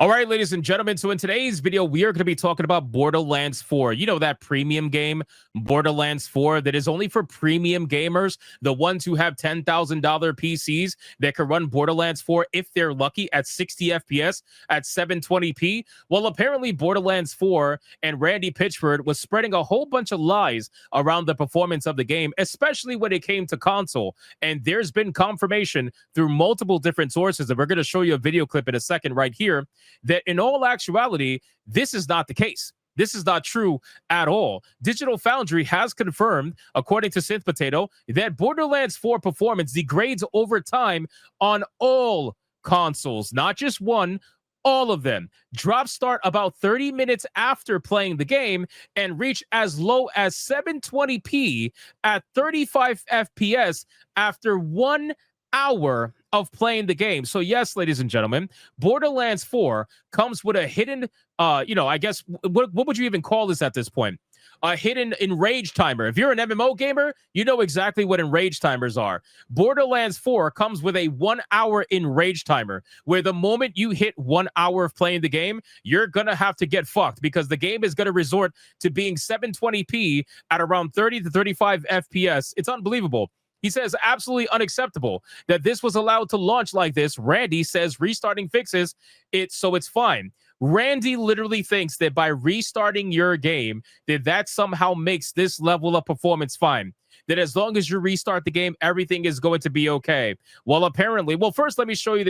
All right, ladies and gentlemen. So in today's video, we are going to be talking about Borderlands 4. You know, that premium game, Borderlands 4, that is only for premium gamers, the ones who have $10,000 PCs that can run Borderlands 4 if they're lucky at 60 FPS at 720p. Well, apparently Borderlands 4 and Randy Pitchford was spreading a whole bunch of lies around the performance of the game, especially when it came to console. And there's been confirmation through multiple different sources, and we're going to show you a video clip in a second right here, that in all actuality, this is not the case. This is not true at all. Digital Foundry has confirmed, according to Synth Potato, that Borderlands 4 performance degrades over time on all consoles, not just one, all of them. Drops start about 30 minutes after playing the game and reach as low as 720p at 35 FPS after 1 hour of playing the game. So yes, ladies and gentlemen, Borderlands 4 comes with a hidden, I guess, what would you even call this at this point? A hidden enrage timer. If you're an MMO gamer, you know exactly what enrage timers are. Borderlands 4 comes with a 1 hour enrage timer, where the moment you hit 1 hour of playing the game, you're gonna have to get fucked, because the game is gonna resort to being 720p at around 30 to 35 FPS. It's unbelievable. He says absolutely unacceptable that this was allowed to launch like this. Randy says restarting fixes it, so it's fine. Randy literally thinks that by restarting your game, that somehow makes this level of performance fine. That as long as you restart the game, everything is going to be okay. Well, apparently, first let me show you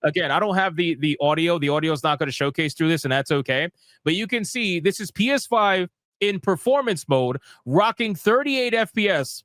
again, I don't have the audio. The audio is not going to showcase through this, and that's okay. But you can see this is PS5 in performance mode, rocking 38 FPS.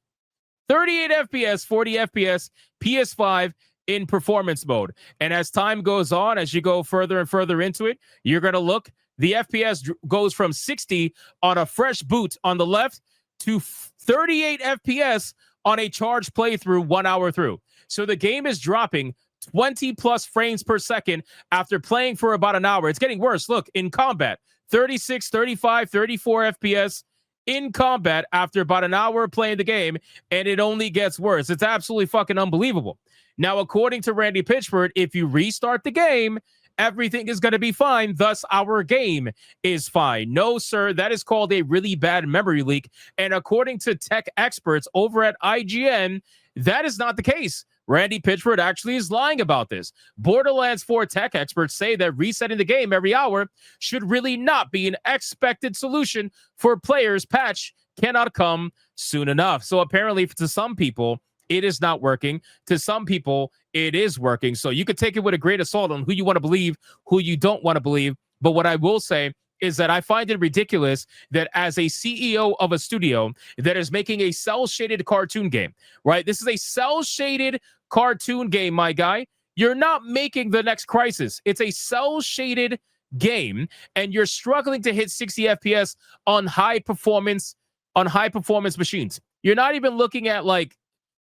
38 FPS, 40 FPS, PS5 in performance mode. And as time goes on, as you go further and further into it, you're going to look, the FPS goes from 60 on a fresh boot on the left to 38 FPS on a charged playthrough 1 hour through. So the game is dropping 20 plus frames per second after playing for about an hour. It's getting worse. Look, in combat, 36, 35, 34 FPS in combat after about an hour of playing the game, and it only gets worse. It's absolutely fucking unbelievable. Now, according to Randy Pitchford, if you restart the game, everything is going to be fine. Thus, our game is fine. No, sir, that is called a really bad memory leak. And according to tech experts over at IGN, that is not the case. Randy Pitchford actually is lying about this. Borderlands 4 tech experts say that resetting the game every hour should really not be an expected solution for players. Patch cannot come soon enough. So apparently to some people, it is not working. To some people, it is working. So you could take it with a great assault on who you want to believe, who you don't want to believe. But what I will say is that I find it ridiculous that as a CEO of a studio that is making a cel-shaded cartoon game, right? This is a cel-shaded cartoon game, my guy. You're not making the next Crisis. It's a cel-shaded game, and you're struggling to hit 60 FPS on high performance machines. You're not even looking at, like,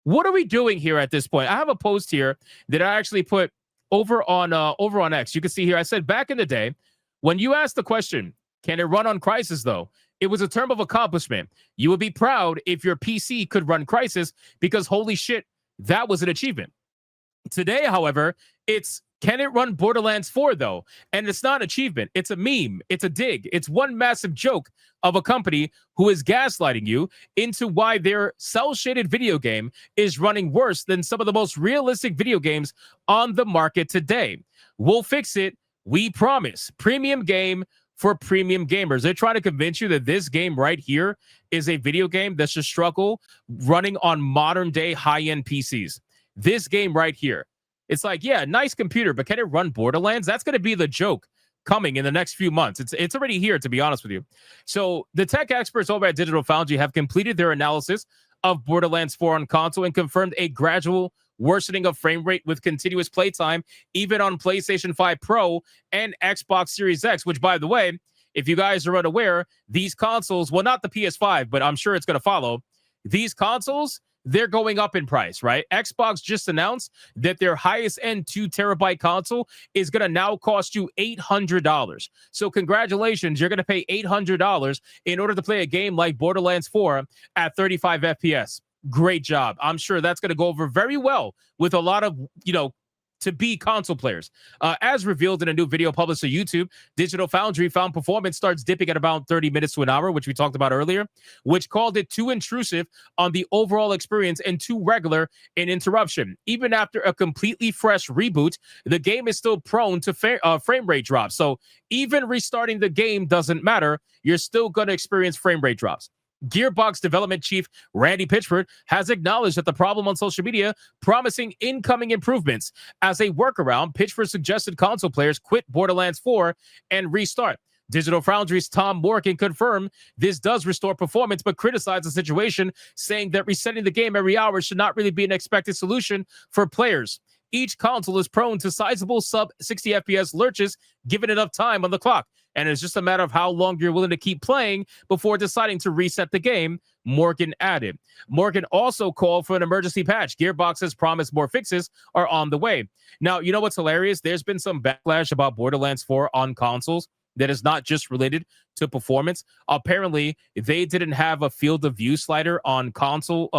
what are we doing here at this point? I have a post here that I actually put over on X. You can see here, I said back in the day, when you asked the question, can it run on Crisis, though? It was a term of accomplishment. You would be proud if your PC could run Crisis, because holy shit, that was an achievement. Today, however, it's, can it run Borderlands 4, though? And it's not an achievement. It's a meme. It's a dig. It's one massive joke of a company who is gaslighting you into why their cel-shaded video game is running worse than some of the most realistic video games on the market today. We'll fix it. We promise. Premium game for premium gamers. They're trying to convince you that this game right here is a video game that should struggle running on modern day high-end PCs. This game right here. It's like, yeah, nice computer, but can it run Borderlands? That's going to be the joke coming in the next few months. It's already here, to be honest with you. So the tech experts over at Digital Foundry have completed their analysis of Borderlands 4 on console and confirmed a gradual worsening of frame rate with continuous playtime, even on PlayStation 5 Pro and Xbox Series X, which, by the way, if you guys are unaware, these consoles, well, not the PS5, but I'm sure it's going to follow, these consoles, they're going up in price, right? Xbox just announced that their highest end 2 terabyte console is going to now cost you $800. So congratulations, you're going to pay $800 in order to play a game like Borderlands 4 at 35 FPS. Great job. I'm sure that's going to go over very well with a lot of, to be console players. As revealed in a new video published to YouTube, Digital Foundry found performance starts dipping at about 30 minutes to an hour, which we talked about earlier, which called it too intrusive on the overall experience and too regular in interruption. Even after a completely fresh reboot, the game is still prone to frame rate drops. So even restarting the game doesn't matter. You're still going to experience frame rate drops. Gearbox development chief Randy Pitchford has acknowledged that the problem on social media, promising incoming improvements. As a workaround, Pitchford suggested console players quit Borderlands 4 and restart. Digital Foundry's Tom Morgan confirmed this does restore performance, but criticized the situation, saying that resetting the game every hour should not really be an expected solution for players. Each console is prone to sizable sub-60 FPS lurches given enough time on the clock, and it's just a matter of how long you're willing to keep playing before deciding to reset the game, Morgan added. Morgan also called for an emergency patch. Gearbox has promised more fixes are on the way. Now, you know what's hilarious? There's been some backlash about Borderlands 4 on consoles that is not just related to performance. Apparently, they didn't have a field of view slider on consoles.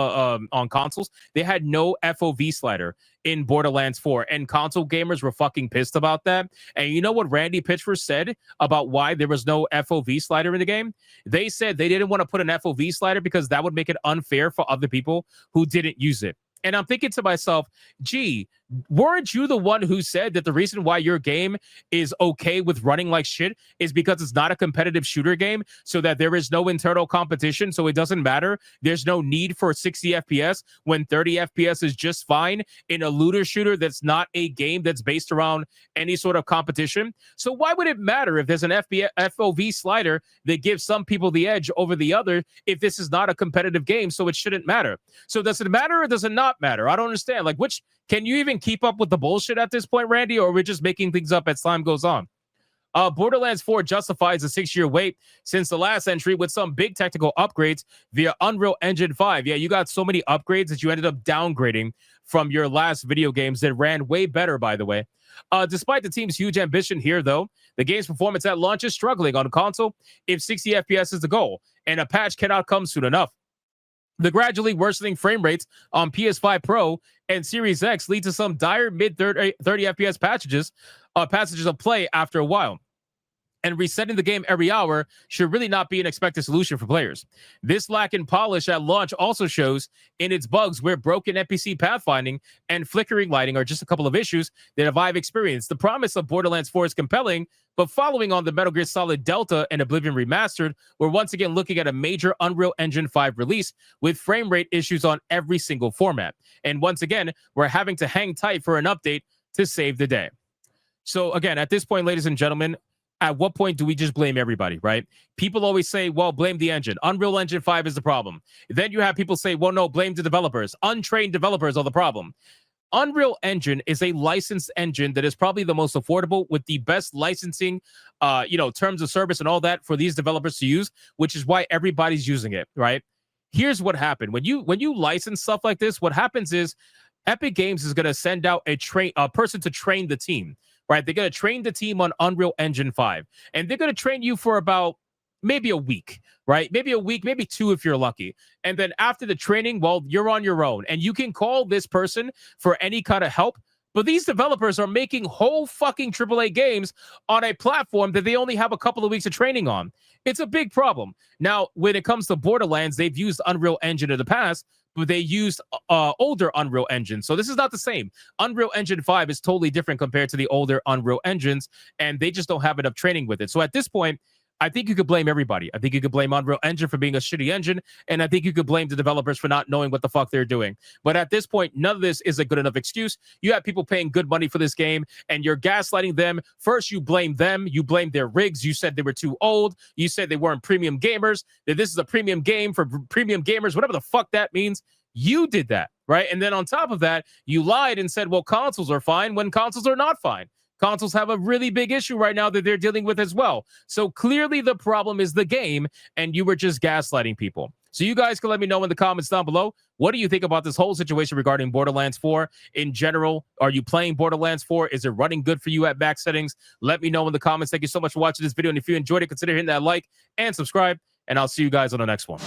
They had no FOV slider in Borderlands 4, and console gamers were fucking pissed about that. And you know what Randy Pitchford said about why there was no FOV slider in the game? They said they didn't want to put an FOV slider because that would make it unfair for other people who didn't use it. And I'm thinking to myself, gee, weren't you the one who said that the reason why your game is okay with running like shit is because it's not a competitive shooter game, so that there is no internal competition, so it doesn't matter? There's no need for 60 FPS when 30 FPS is just fine in a looter shooter that's not a game that's based around any sort of competition. So why would it matter if there's an FOV slider that gives some people the edge over the other if this is not a competitive game, so it shouldn't matter? So does it matter or does it not matter? I don't understand. Like, which can you even keep up with the bullshit at this point, Randy, or are we just making things up as time goes on? Borderlands 4 justifies a 6-year wait since the last entry with some big technical upgrades via Unreal Engine 5. Yeah, you got so many upgrades that you ended up downgrading from your last video games that ran way better, by the way. Despite the team's huge ambition here, though, the game's performance at launch is struggling on console if 60 FPS is the goal, and a patch cannot come soon enough. The gradually worsening frame rates on PS5 Pro and Series X lead to some dire mid-30 FPS passages of play after a while. And resetting the game every hour should really not be an expected solution for players. This lack in polish at launch also shows in its bugs, where broken NPC pathfinding and flickering lighting are just a couple of issues that I've experienced. The promise of Borderlands 4 is compelling, but following on the Metal Gear Solid Delta and Oblivion Remastered, we're once again looking at a major Unreal Engine 5 release with frame rate issues on every single format. And once again, we're having to hang tight for an update to save the day. So again, at this point, ladies and gentlemen, at what point do we just blame everybody, right? People always say, well, blame the engine. Unreal Engine 5 is the problem. Then you have people say, well, no, blame the developers. Untrained developers are the problem. Unreal Engine is a licensed engine that is probably the most affordable with the best licensing, terms of service and all that for these developers to use, which is why everybody's using it, right? Here's what happened. When you license stuff like this, what happens is Epic Games is going to send out a person to train the team. Right, they're going to train the team on Unreal Engine 5, and they're going to train you for about maybe a week, right? Maybe a week, maybe 2 if you're lucky. And then after the training, well, you're on your own, and you can call this person for any kind of help. But these developers are making whole fucking AAA games on a platform that they only have a couple of weeks of training on. It's a big problem. Now, when it comes to Borderlands, they've used Unreal Engine in the past, but they used older Unreal Engines. So this is not the same. Unreal Engine 5 is totally different compared to the older Unreal Engines, and they just don't have enough training with it. So at this point, I think you could blame everybody. I think you could blame Unreal Engine for being a shitty engine, and I think you could blame the developers for not knowing what the fuck they're doing. But at this point, none of this is a good enough excuse. You have people paying good money for this game, and you're gaslighting them. First, you blame them. You blame their rigs. You said they were too old. You said they weren't premium gamers, that this is a premium game for premium gamers, whatever the fuck that means. You did that, right? And then on top of that, you lied and said, well, consoles are fine when consoles are not fine. Consoles have a really big issue right now that they're dealing with as well. So clearly the problem is the game, and you were just gaslighting people. So you guys can let me know in the comments down below. What do you think about this whole situation regarding Borderlands 4 in general? Are you playing Borderlands 4? Is it running good for you at max settings? Let me know in the comments. Thank you so much for watching this video. And if you enjoyed it, consider hitting that like and subscribe. And I'll see you guys on the next one.